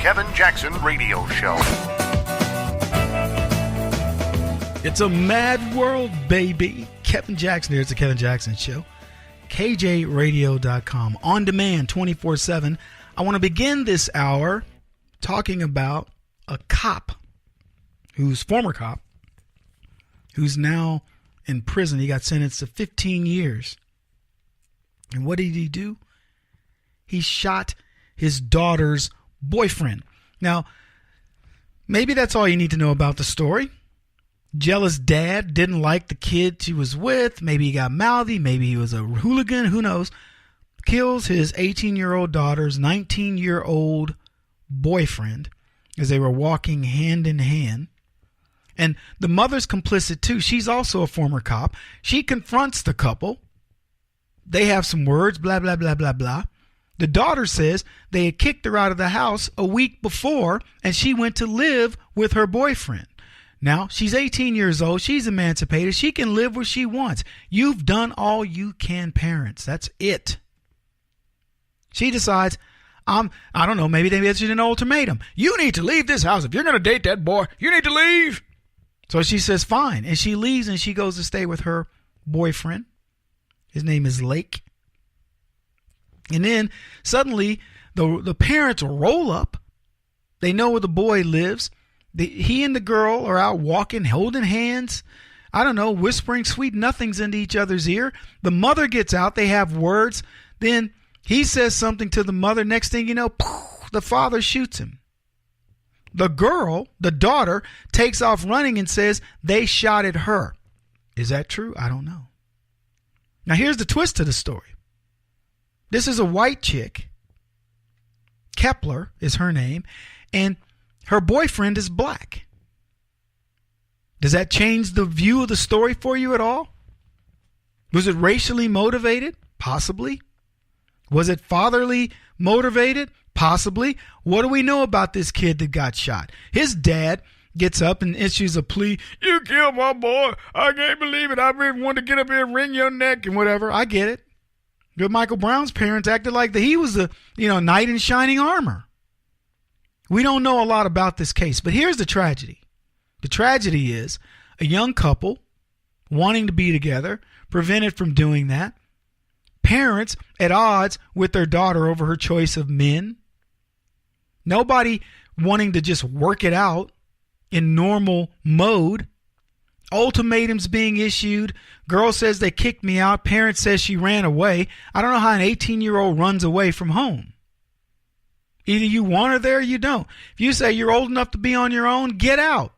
Kevin Jackson Radio Show. It's a mad world, baby. Kevin Jackson here. It's the Kevin Jackson Show. KJRadio.com. On demand, 24/7. I want to begin this hour talking about a former cop, who's now in prison. He got sentenced to 15 years. And what did he do? He shot his daughter's boyfriend. Now, maybe that's all you need to know about the story. Jealous dad didn't like the kid she was with. Maybe he got mouthy. Maybe he was a hooligan. Who knows? Kills his 18-year-old daughter's 19-year-old boyfriend as they were walking hand in hand. And the mother's complicit too. She's also a former cop. She confronts the couple. They have some words, blah, blah, blah, blah, blah. The daughter says they had kicked her out of the house a week before and she went to live with her boyfriend. Now, she's 18 years old. She's emancipated. She can live where she wants. You've done all you can, parents. That's it. She decides, I don't know, maybe they issued an ultimatum. You need to leave this house. If you're going to date that boy, you need to leave. So she says, fine. And she leaves and she goes to stay with her boyfriend. His name is Lake. And then suddenly the parents roll up. They know where the boy lives. He and the girl are out walking, holding hands, I don't know, whispering sweet nothings into each other's ear. The mother gets out. They have words. Then he says something to the mother. Next thing you know, the father shoots him. The girl, the daughter, takes off running and says they shot at her. Is that true? I don't know. Now, here's the twist to the story. This is a white chick. Kepler is her name. And her boyfriend is black. Does that change the view of the story for you at all? Was it racially motivated? Possibly. Was it fatherly motivated? Possibly. What do we know about this kid that got shot? His dad gets up and issues a plea. You killed my boy. I can't believe it. I really wanted to get up here and wring your neck and whatever. I get it. But Michael Brown's parents acted like he was the knight in shining armor. We don't know a lot about this case, but here's the tragedy. The tragedy is a young couple wanting to be together, prevented from doing that. Parents at odds with their daughter over her choice of men. Nobody wanting to just work it out in normal mode. Ultimatums being issued. Girl says they kicked me out. Parent says she ran away. I don't know how an 18-year-old runs away from home. Either you want her there or you don't. If you say you're old enough to be on your own, get out.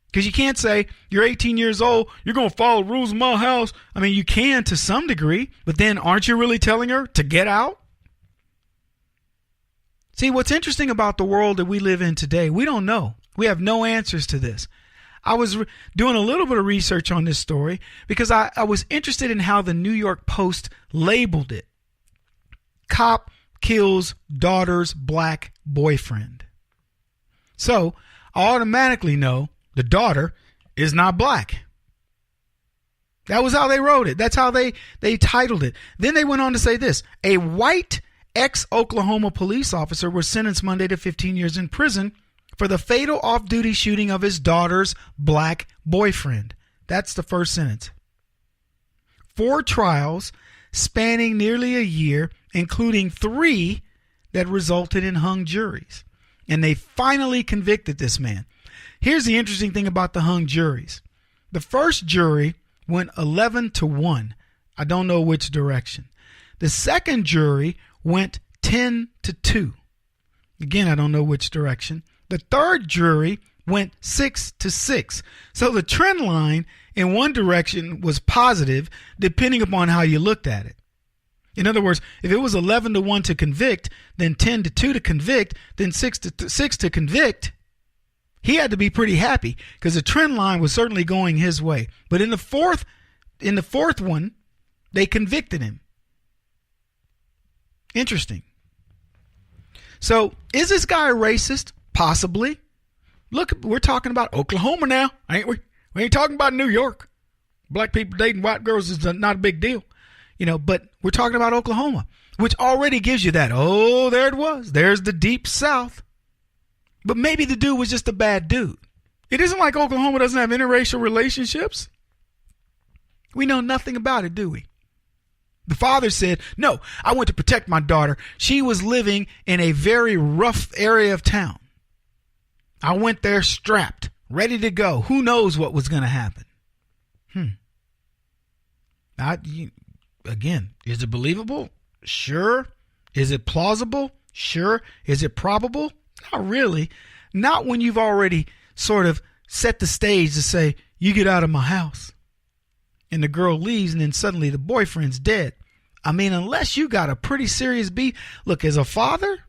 Because you can't say you're 18 years old, you're going to follow the rules of my house. I mean, you can to some degree, but then aren't you really telling her to get out? See, what's interesting about the world that we live in today, we don't know. We have no answers to this. I was doing a little bit of research on this story because I was interested in how the New York Post labeled it. Cop kills daughter's black boyfriend. So I automatically know the daughter is not black. That was how they wrote it. That's how they titled it. Then they went on to say this. A white ex-Oklahoma police officer was sentenced Monday to 15 years in prison for the fatal off-duty shooting of his daughter's black boyfriend. That's the first sentence. 4 trials spanning nearly a year, including 3 that resulted in hung juries. And they finally convicted this man. Here's the interesting thing about the hung juries. The first jury went 11-1. I don't know which direction. The second jury went 10-2. Again, I don't know which direction. The third jury went 6-6. So the trend line in one direction was positive depending upon how you looked at it. In other words, if it was 11-1 to convict, then 10-2 to convict, then 6-6 to convict, he had to be pretty happy because the trend line was certainly going his way. But in the fourth one, they convicted him. Interesting. So is this guy a racist? Possibly. Look, we're talking about Oklahoma now, ain't we? We ain't talking about New York. Black people dating white girls is not a big deal. But we're talking about Oklahoma. which already gives you that, oh, there it was. There's the deep South. But maybe the dude was just a bad dude. It isn't like Oklahoma doesn't have interracial relationships. We know nothing about it, do we? The father said, no, I went to protect my daughter. She was living in a very rough area of town. I went there strapped, ready to go. Who knows what was going to happen? Again, is it believable? Sure. Is it plausible? Sure. Is it probable? Not really. Not when you've already sort of set the stage to say, you get out of my house. And the girl leaves and then suddenly the boyfriend's dead. I mean, unless you got a pretty serious beef. Look, as a father,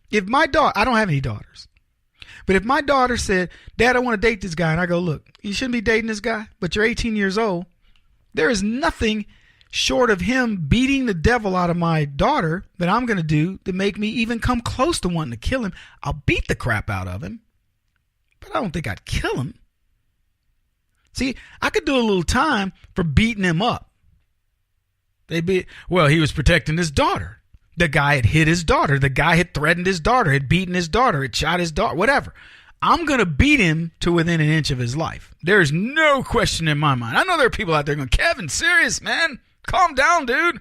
if my daughter, I don't have any daughters, but if my daughter said, Dad, I want to date this guy, and I go, look, you shouldn't be dating this guy, but you're 18 years old, there is nothing short of him beating the devil out of my daughter that I'm going to do to make me even come close to wanting to kill him. I'll beat the crap out of him, but I don't think I'd kill him. See, I could do a little time for beating him up. He was protecting his daughter. The guy had hit his daughter. The guy had threatened his daughter, had beaten his daughter, had shot his daughter, whatever. I'm going to beat him to within an inch of his life. There's no question in my mind. I know there are people out there going, Kevin, serious, man. Calm down, dude.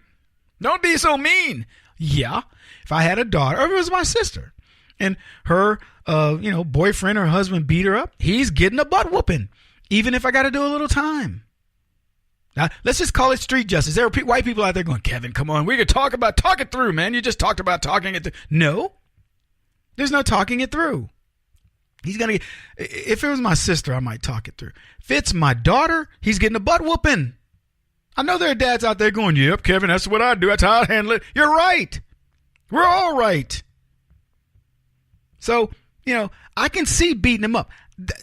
Don't be so mean. Yeah, if I had a daughter, or if it was my sister, and her boyfriend or husband beat her up, he's getting a butt whooping, even if I got to do a little time. Now, let's just call it street justice. There are white people out there going, Kevin, come on. We could talk it through, man. You just talked about talking it through. No, there's no talking it through. If it was my sister, I might talk it through. If it's my daughter, he's getting a butt whooping. I know there are dads out there going, yep, Kevin, that's what I do. That's how I handle it. You're right. We're all right. So, I can see beating him up.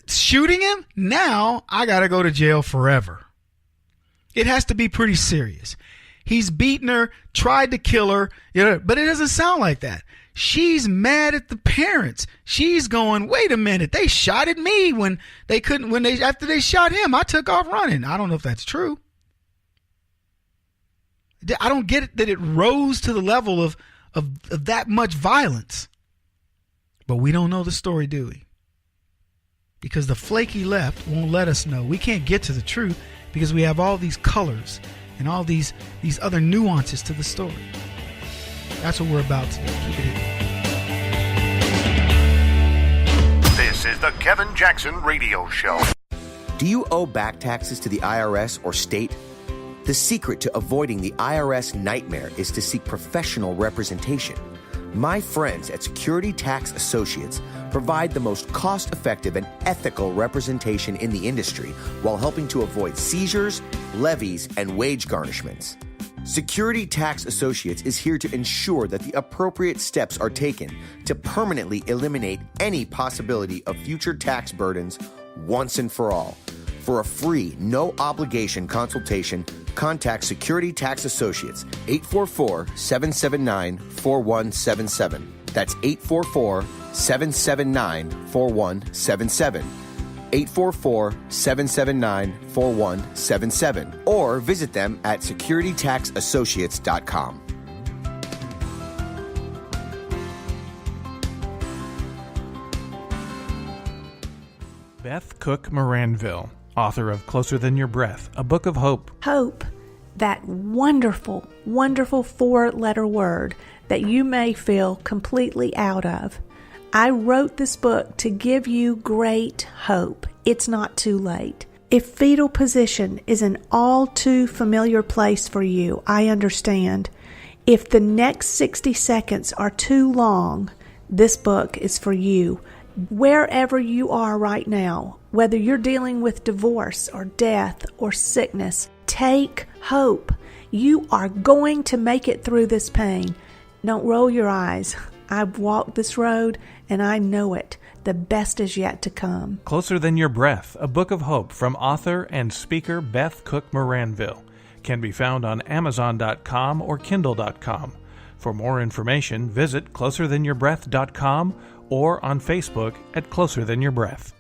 Shooting him, now I got to go to jail forever. It has to be pretty serious. He's beaten her, tried to kill her, but it doesn't sound like that. She's mad at the parents. She's going, wait a minute, they shot at me after they shot him, I took off running. I don't know if that's true. I don't get it that it rose to the level of that much violence. But we don't know the story, do we? Because the flaky left won't let us know. We can't get to the truth because we have all these colors and all these other nuances to the story. That's what we're about today. Keep it in. This is the Kevin Jackson Radio Show. Do you owe back taxes to the IRS or state? The secret to avoiding the IRS nightmare is to seek professional representation. My friends at Security Tax Associates provide the most cost-effective and ethical representation in the industry while helping to avoid seizures, levies, and wage garnishments. Security Tax Associates is here to ensure that the appropriate steps are taken to permanently eliminate any possibility of future tax burdens once and for all. For a free, no-obligation consultation, contact Security Tax Associates, 844-779-4177. That's 844-779-4177. 844-779-4177. Or visit them at securitytaxassociates.com. Beth Cook Moranville, author of Closer Than Your Breath, a book of hope. Hope, that wonderful, wonderful 4-letter word that you may feel completely out of. I wrote this book to give you great hope. It's not too late. If fetal position is an all too familiar place for you, I understand. If the next 60 seconds are too long, this book is for you. Wherever you are right now, whether you're dealing with divorce or death or sickness, take hope. You are going to make it through this pain. Don't roll your eyes. I've walked this road and I know it. The best is yet to come. Closer Than Your Breath, a book of hope from author and speaker Beth Cook Moranville, can be found on Amazon.com or Kindle.com. For more information, visit closerthanyourBreath.com or on Facebook at Closer Than Your Breath.